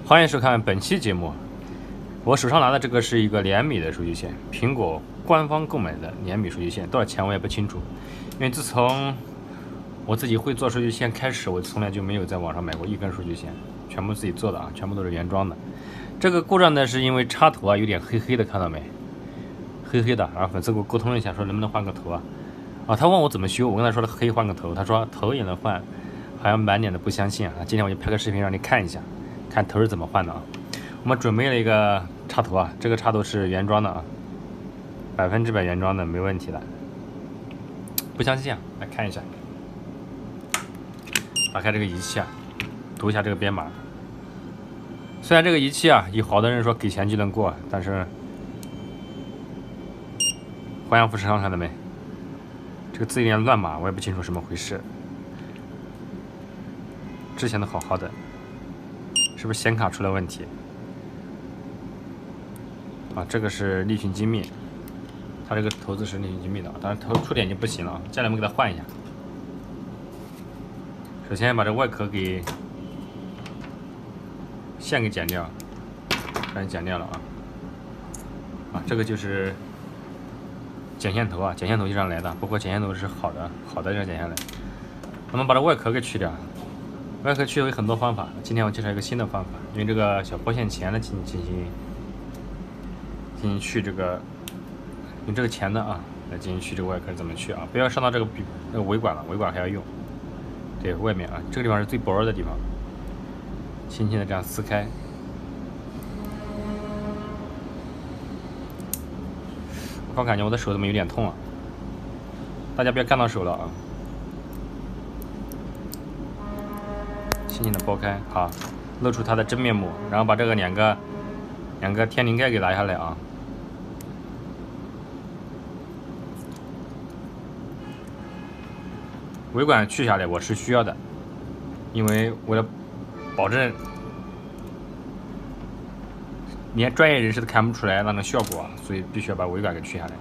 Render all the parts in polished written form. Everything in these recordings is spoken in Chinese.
欢迎收看本期节目。我手上拿的这个是一个联米的数据线，苹果官方购买的联米数据线，多少钱我也不清楚。因为自从我自己会做数据线开始，我从来就没有在网上买过一根数据线，全部自己做的啊，全部都是原装的。这个故障呢，是因为插头啊有点黑黑的，看到没？黑黑的。然后粉丝给我沟通了一下，说能不能换个头啊？他问我怎么修，我跟他说了可以换个头，他说头也能换，好像满脸的不相信啊。今天我就拍个视频让你看一下，看头是怎么换的啊。我们准备了一个插头啊，这个插头是原装的啊，100%原装的，没问题的。不相信啊？来看一下，打开这个仪器啊，读一下这个编码。虽然这个仪器啊，有好多人说给钱就能过，但是环氧富士康看到没？这个字有点乱码，我也不清楚什么回事。之前的好好的，是不是显卡出了问题？这个是立讯精密，它这个头子是立讯精密的，当然头触点就不行了，家里面给它换一下。首先把这外壳给线给剪掉，把它剪掉了啊。这个就是剪线头啊，剪线头就这样来的，不过剪线头是好的这样剪下来。我们把这外壳给去掉，外壳去有很多方法，今天我介绍一个新的方法，用这个小包线钳的进行去这个，用这个钳的啊来进行去这个外壳怎么去啊？不要上到这个尾管了，尾管还要用。对，外面啊，这个地方是最薄的地方，轻轻的这样撕开。我感觉我的手怎么有点痛啊？大家不要干到手了啊！轻轻的剥开，好，露出它的真面目，然后把这个两个天灵盖给拿下来啊。尾管去下来我是需要的，因为为了保证连专业人士都看不出来那种效果啊，所以必须要把尾管给去下来。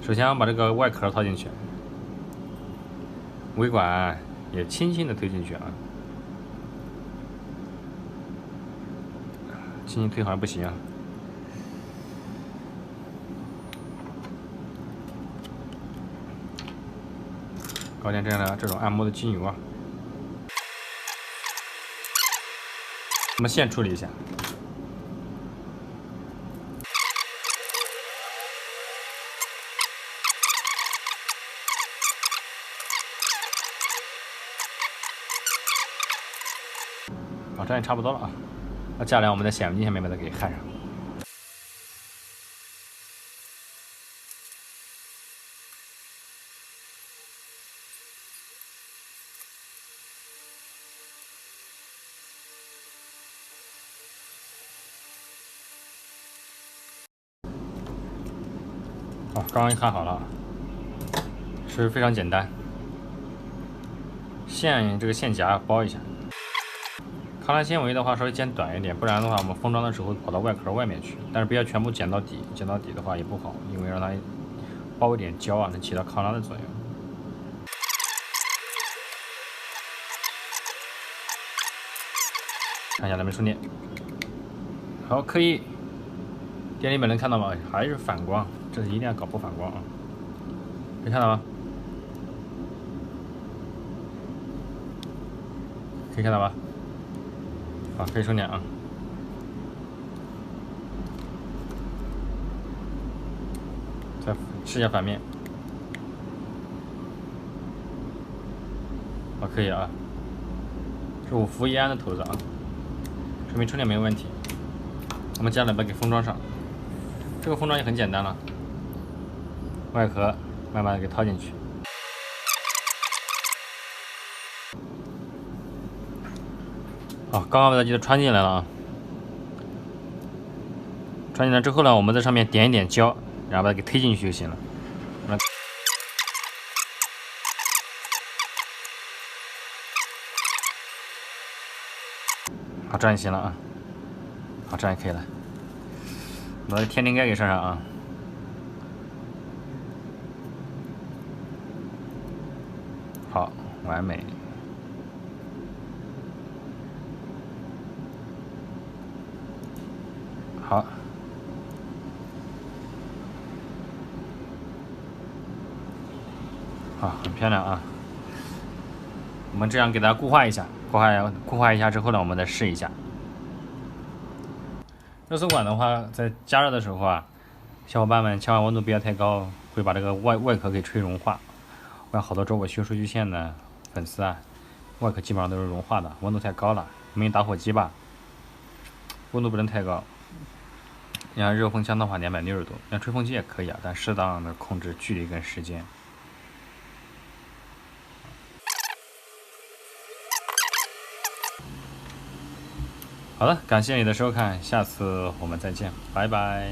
首先把这个外壳套进去，尾管也轻轻的推进去啊，轻轻推好像不行啊。搞点这种按摩的精油啊，我们线处理一下。这样也差不多了啊。那接下来我们在显微镜下面把它给焊上。刚刚焊好了，是非常简单。这个线夹包一下。抗弹纤维的话稍微剪短一点，不然的话我们封装的时候跑到外壳外面去。但是不要全部剪到底，剪到底的话也不好，因为让它包一点胶啊，能起到抗拉的作用。看一下能不能充电。好，可以。电里面能看到吗？还是反光，这是一定要搞不反光啊！可以看到吗？可以看到吧？可以充电啊！再试一下反面。可以啊，是5伏1安的头子啊，说明充电没有问题。我们接下来把它给封装上，这个封装也很简单了，外壳慢慢的给套进去。刚刚把它就穿进来了啊！穿进来之后呢，我们在上面点一点胶，然后把它给推进去就行了。好，这样就行了啊！好，这样也可以了。把天灵盖给上上啊！好，完美。好，好，很漂亮啊。我们这样给它固化一下，固化一下之后呢，我们再试一下。热缩管的话，在加热的时候啊，小伙伴们千万温度不要太高，会把这个外壳给吹融化。我看好多找我修数据线的粉丝啊，外壳基本上都是融化的，温度太高了。我们用打火机吧，温度不能太高。你像热风枪的话，260度，像吹风机也可以啊，但适当的控制距离跟时间。好的，感谢你的收看，下次我们再见，拜拜。